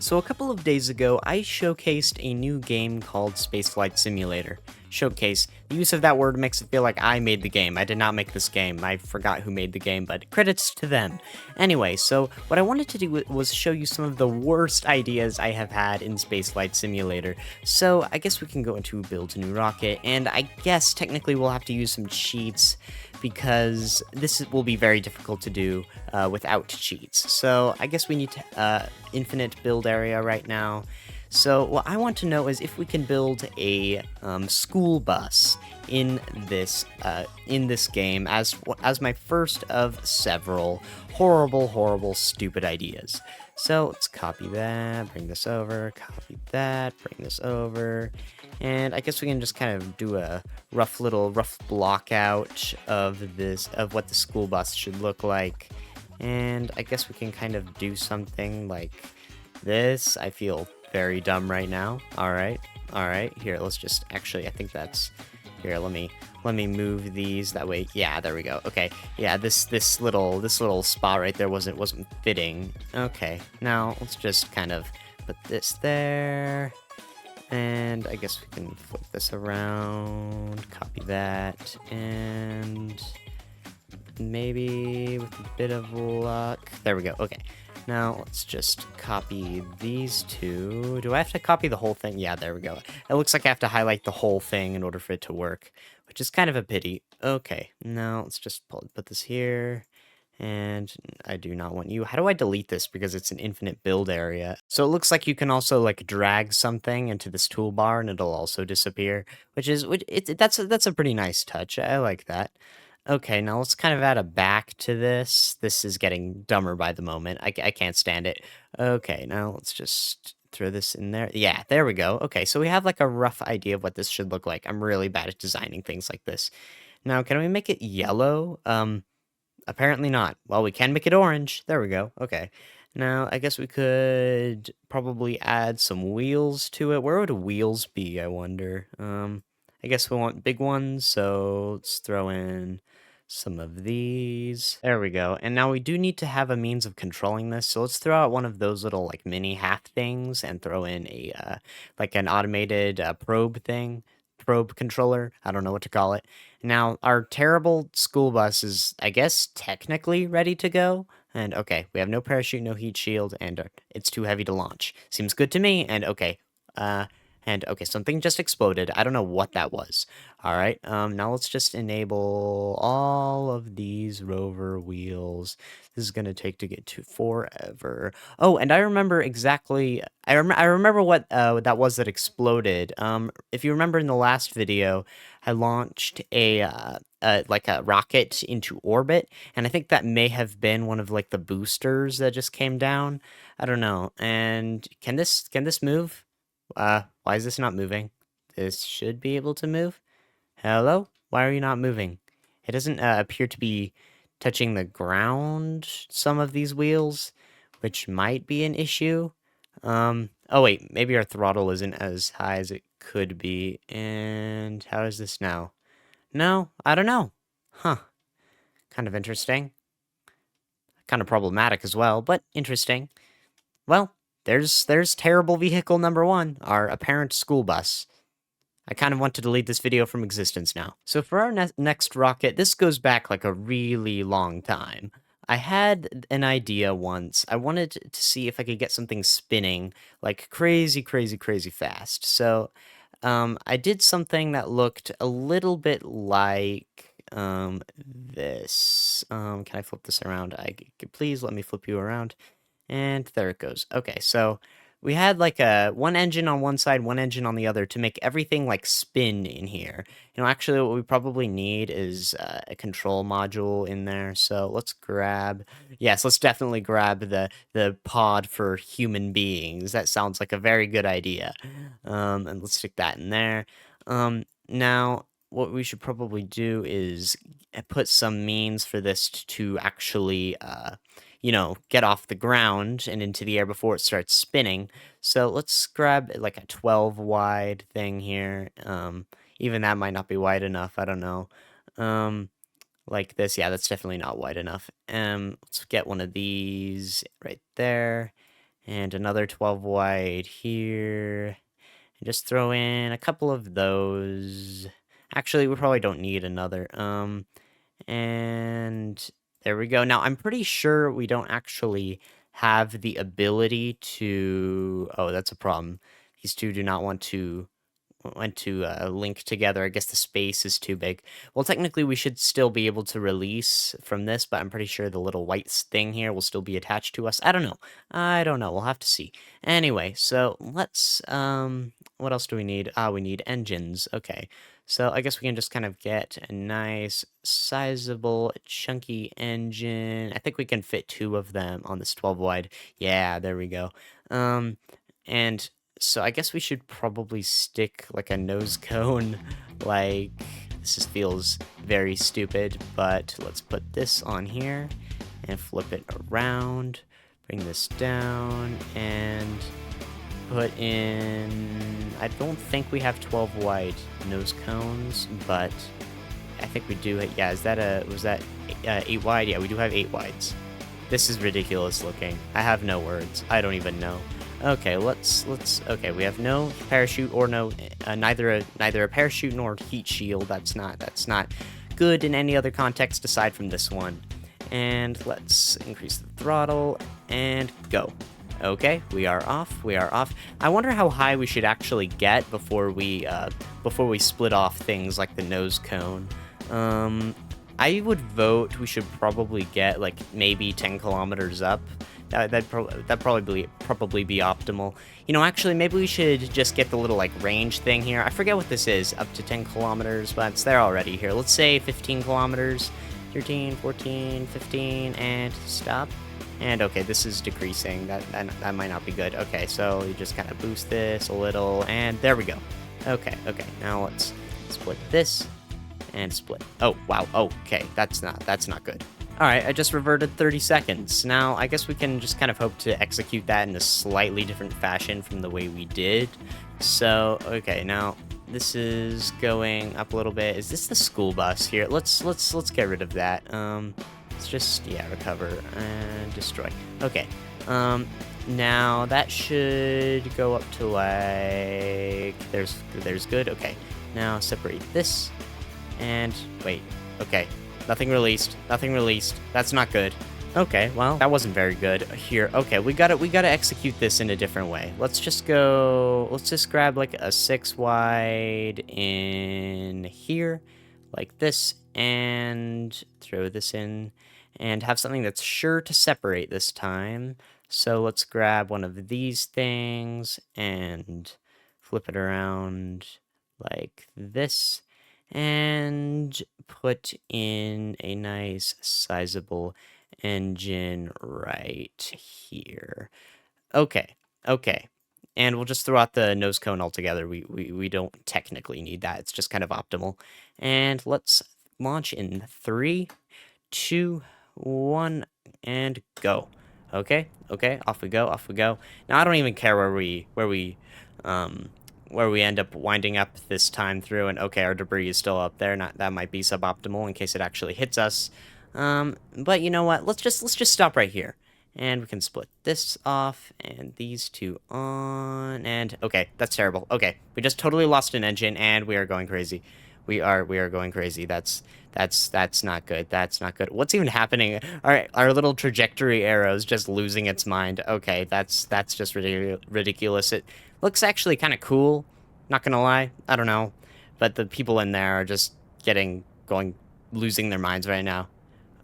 So a couple of days ago, I showcased a new game called Spaceflight Simulator. Showcase. The use of that word makes it feel like I made the game. I did not make this game. I forgot who made the game, but credits to them. Anyway, so what I wanted to do was show you some of the worst ideas I have had in Spaceflight Simulator. So I guess we can go into build a new rocket, and I guess technically we'll have to use some cheats because will be very difficult to do without cheats. So I guess we need to infinite build area right now. So what I want to know is if we can build a school bus in this game as my first of several horrible, stupid ideas. So let's copy that, bring this over, copy that, bring this over, and I guess we can just kind of do a rough block out of what the school bus should look like. And I guess we can kind of do something like this. I feel very dumb right now. All right. Here, let's just actually. I think that's here. Let me move these that way. Yeah, there we go. Okay. Yeah, this little spot right there wasn't fitting. Okay. Now let's just kind of put this there. And I guess we can flip this around, copy that, and maybe with a bit of luck. There we go. Okay. Now, let's just copy these two. Do I have to copy the whole thing? Yeah, there we go. It looks like I have to highlight the whole thing in order for it to work, which is kind of a pity. Okay, now let's just put this here. And I do not want you. How do I delete this? Because it's an infinite build area. So it looks like you can also like drag something into this toolbar and it'll also disappear, that's a pretty nice touch. I like that. Okay, now let's kind of add a back to this. This is getting dumber by the moment. I can't stand it. Okay, now let's just throw this in there. Yeah, there we go. Okay, so we have like a rough idea of what this should look like. I'm really bad at designing things like this. Now, can we make it yellow? Apparently not. Well, we can make it orange. There we go. Okay. Now, I guess we could probably add some wheels to it. Where would wheels be, I wonder? I guess we want big ones, so let's throw in some of these. There we go. And now we do need to have a means of controlling this, so let's throw out one of those little like mini half things and throw in a like an automated probe controller. I don't know what to call it. Now, our terrible school bus is, I guess, technically ready to go. And okay, we have no parachute, no heat shield, and it's too heavy to launch. Seems good to me. And okay, something just exploded. I don't know what that was. All right, now let's just enable all of these rover wheels. This is gonna take to get to forever. Oh, and I remember exactly. I remember what that was that exploded. If you remember in the last video, I launched like a rocket into orbit, and I think that may have been one of like the boosters that just came down. I don't know. And can this move? Why is this not moving? This should be able to move. Hello? Why are you not moving? It doesn't appear to be touching the ground, some of these wheels, which might be an issue. Oh wait, maybe our throttle isn't as high as it could be. And how is this now? No, I don't know. Huh. Kind of interesting. Kind of problematic as well, but interesting. Well, there's terrible vehicle number one, our apparent school bus. I kind of want to delete this video from existence now. So for our next rocket, this goes back like a really long time. I had an idea once. I wanted to see if I could get something spinning like crazy fast. So I did something that looked a little bit like this. Can I flip this around? Please let me flip you around. And there it goes. Okay, so we had like one engine on one side, one engine on the other to make everything like spin in here. Actually what we probably need is a control module in there. So let's definitely grab the pod for human beings. That sounds like a very good idea. And let's stick that in there. Now what we should probably do is put some means for this to actually get off the ground and into the air before it starts spinning. So let's grab like a 12 wide thing here. Even that might not be wide enough. I don't know. Like this. Yeah, that's definitely not wide enough. Let's get one of these right there. And another 12 wide here. And just throw in a couple of those. Actually, we probably don't need another. And there we go. Now, I'm pretty sure we don't actually have the ability to... Oh, that's a problem. These two do not want to link together. I guess the space is too big. Well, technically, we should still be able to release from this, but I'm pretty sure the little white thing here will still be attached to us. I don't know. I don't know. We'll have to see. Anyway, so let's, what else do we need? Ah, we need engines. Okay. So I guess we can just kind of get a nice, sizable, chunky engine. I think we can fit two of them on this 12 wide. Yeah, there we go. And so I guess we should probably stick like a nose cone. Like, this feels very stupid, but let's put this on here and flip it around. Bring this down and put in... I don't think we have 12 wide nose cones, but I think we do. Yeah, was that 8 wide? Yeah, we do have 8 wides. This is ridiculous looking. I have no words. I don't even know. Okay, okay, we have no parachute or neither a parachute nor heat shield. That's not good in any other context aside from this one. And let's increase the throttle and go. Okay, we are off. I wonder how high we should actually get before we split off things like the nose cone. I would vote we should probably get like maybe 10 kilometers up. That'd probably be optimal. You know, actually, maybe we should just get the little like range thing here. I forget what this is, up to 10 kilometers, but it's there already here. Let's say 15 kilometers, 13, 14, 15, and stop. And okay, this is decreasing. That might not be good. Okay, so you just kind of boost this a little, and there we go. Okay, now let's split this and split. Oh, wow. Okay, that's not good. Alright, I just reverted 30 seconds. Now, I guess we can just kind of hope to execute that in a slightly different fashion from the way we did. So, okay, now, this is going up a little bit. Is this the school bus here? Let's get rid of that. Let's just, yeah, recover and destroy. Okay, now that should go up to like, there's good. Okay, now separate this and wait, okay. Nothing released. That's not good. Okay, well, that wasn't very good here. Okay, we gotta execute this in a different way. Let's just grab like a 6 wide in here, like this, and throw this in, and have something that's sure to separate this time. So let's grab one of these things and flip it around like this, and put in a nice sizable engine right here. Okay. And we'll just throw out the nose cone altogether. We don't technically need that. It's just kind of optimal. And let's launch in 3, 2, 1, and go. Okay, off we go. Now I don't even care where we end up winding up this time through, and okay, our debris is still up there. That might be suboptimal in case it actually hits us. But you know what? Let's just stop right here, and we can split this off and these two on. And okay, that's terrible. Okay, we just totally lost an engine, and we are going crazy. We are going crazy. That's not good. That's not good. What's even happening? Our little trajectory arrow is just losing its mind. Okay, that's just ridiculous. It looks actually kind of cool. Not gonna lie. I don't know, but the people in there are just losing their minds right now.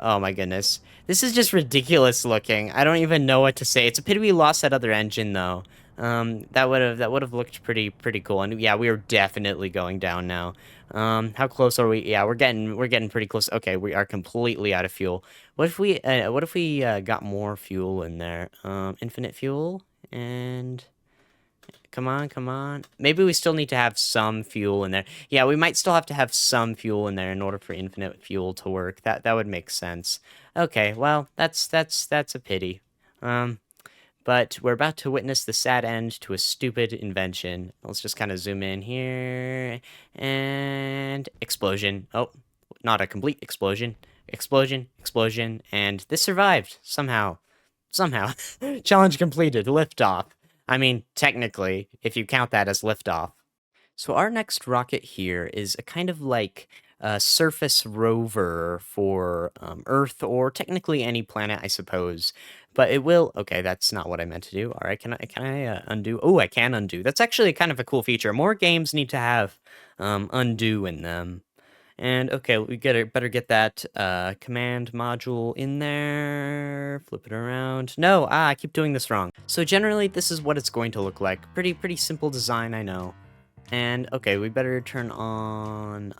Oh my goodness. This is just ridiculous looking. I don't even know what to say. It's a pity we lost that other engine though. That would have looked pretty cool. And yeah, we are definitely going down now. How close are we? Yeah, we're getting pretty close. Okay, we are completely out of fuel. What if we got more fuel in there? Infinite fuel, and come on. Maybe we still need to have some fuel in there. Yeah, we might still have to have some fuel in there in order for infinite fuel to work. That would make sense. Okay, well, that's a pity. But we're about to witness the sad end to a stupid invention. Let's just kind of zoom in here. And explosion. Oh, not a complete explosion. Explosion. And this survived, somehow. somehow. Challenge completed, liftoff. I mean, technically, if you count that as liftoff. So our next rocket here is a kind of like a surface rover for Earth, or technically any planet, I suppose. But it will. Okay, that's not what I meant to do. All right, can I undo? Oh, I can undo. That's actually kind of a cool feature. More games need to have undo in them. And okay, better get that command module in there. Flip it around. No, I keep doing this wrong. So generally, this is what it's going to look like. Pretty simple design, I know. And okay, we better turn on,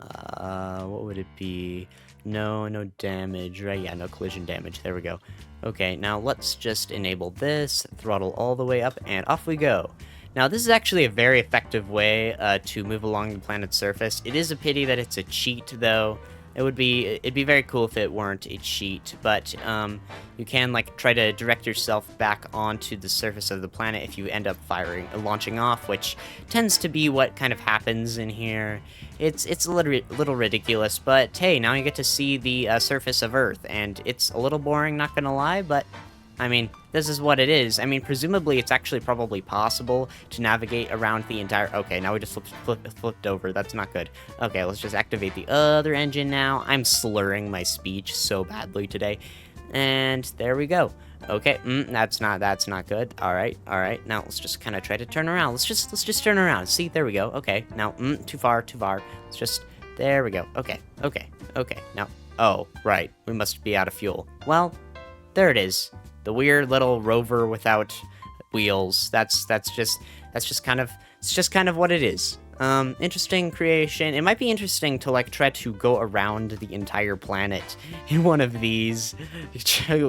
what would it be? No damage, right? Yeah, no collision damage. There we go. Okay, now let's just enable this, throttle all the way up, and off we go. Now, this is actually a very effective way to move along the planet's surface. It is a pity that it's a cheat, though. It'd be very cool if it weren't a cheat, but you can like try to direct yourself back onto the surface of the planet if you end up launching off, which tends to be what kind of happens in here. It's a little ridiculous, but hey, now you get to see the surface of Earth, and it's a little boring, not gonna lie, but I mean, this is what it is. I mean, presumably it's actually probably possible to navigate around the entire... Okay, now we just flipped over. That's not good. Okay, let's just activate the other engine now. I'm slurring my speech so badly today. And there we go. Okay, that's not good. All right. Now let's just kind of try to turn around. Let's just turn around. See, there we go. Okay, now, too far. Let's just... There we go. Okay. Now, oh, right. We must be out of fuel. Well, there it is. The weird little rover without wheels. That's just kind of what it is. Interesting creation. It might be interesting to like try to go around the entire planet in one of these.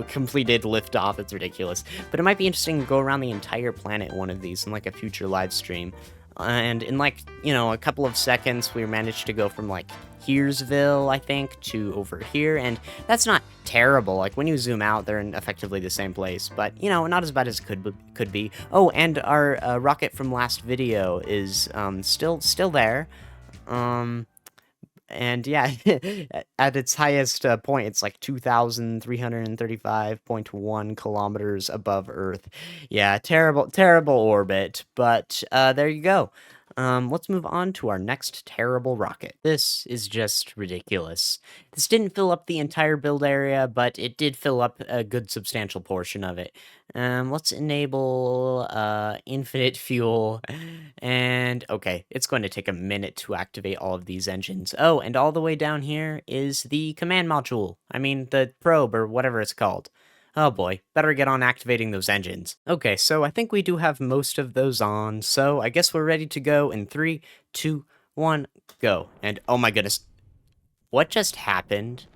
Completed liftoff. It's ridiculous. But it might be interesting to go around the entire planet in one of these in like a future live stream. And in like, a couple of seconds, we managed to go from like Heresville, I think, to over here, and that's not terrible. Like when you zoom out, they're in effectively the same place, but not as bad as it could be. Oh, and our rocket from last video is still there. And yeah, at its highest point, it's like 2,335.1 kilometers above Earth. Yeah, terrible orbit, but there you go. Let's move on to our next terrible rocket. This is just ridiculous. This didn't fill up the entire build area, but it did fill up a good substantial portion of it. Let's enable infinite fuel, and okay, it's going to take a minute to activate all of these engines. Oh, and all the way down here is the command module. I mean, the probe, or whatever it's called. Oh boy, better get on activating those engines. Okay, so I think we do have most of those on, so I guess we're ready to go in 3, 2, 1, go. And oh my goodness, what just happened?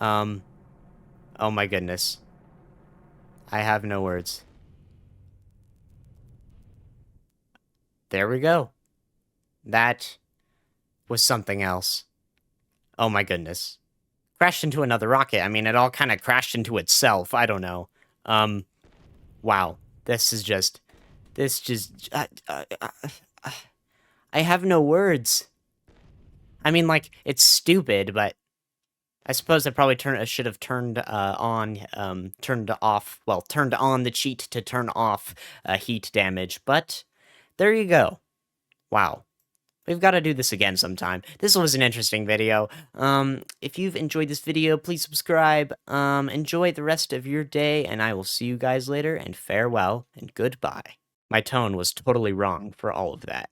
Oh my goodness. I have no words. There we go. That was something else. Oh my goodness. Crashed into another rocket. I mean, it all kind of crashed into itself. I don't know. Wow. This just... I have no words. I mean, like, it's stupid, but I suppose I probably should have turned on the cheat to turn off heat damage, but there you go. Wow. We've got to do this again sometime. This was an interesting video. If you've enjoyed this video, please subscribe. Enjoy the rest of your day, and I will see you guys later, and farewell and goodbye. My tone was totally wrong for all of that.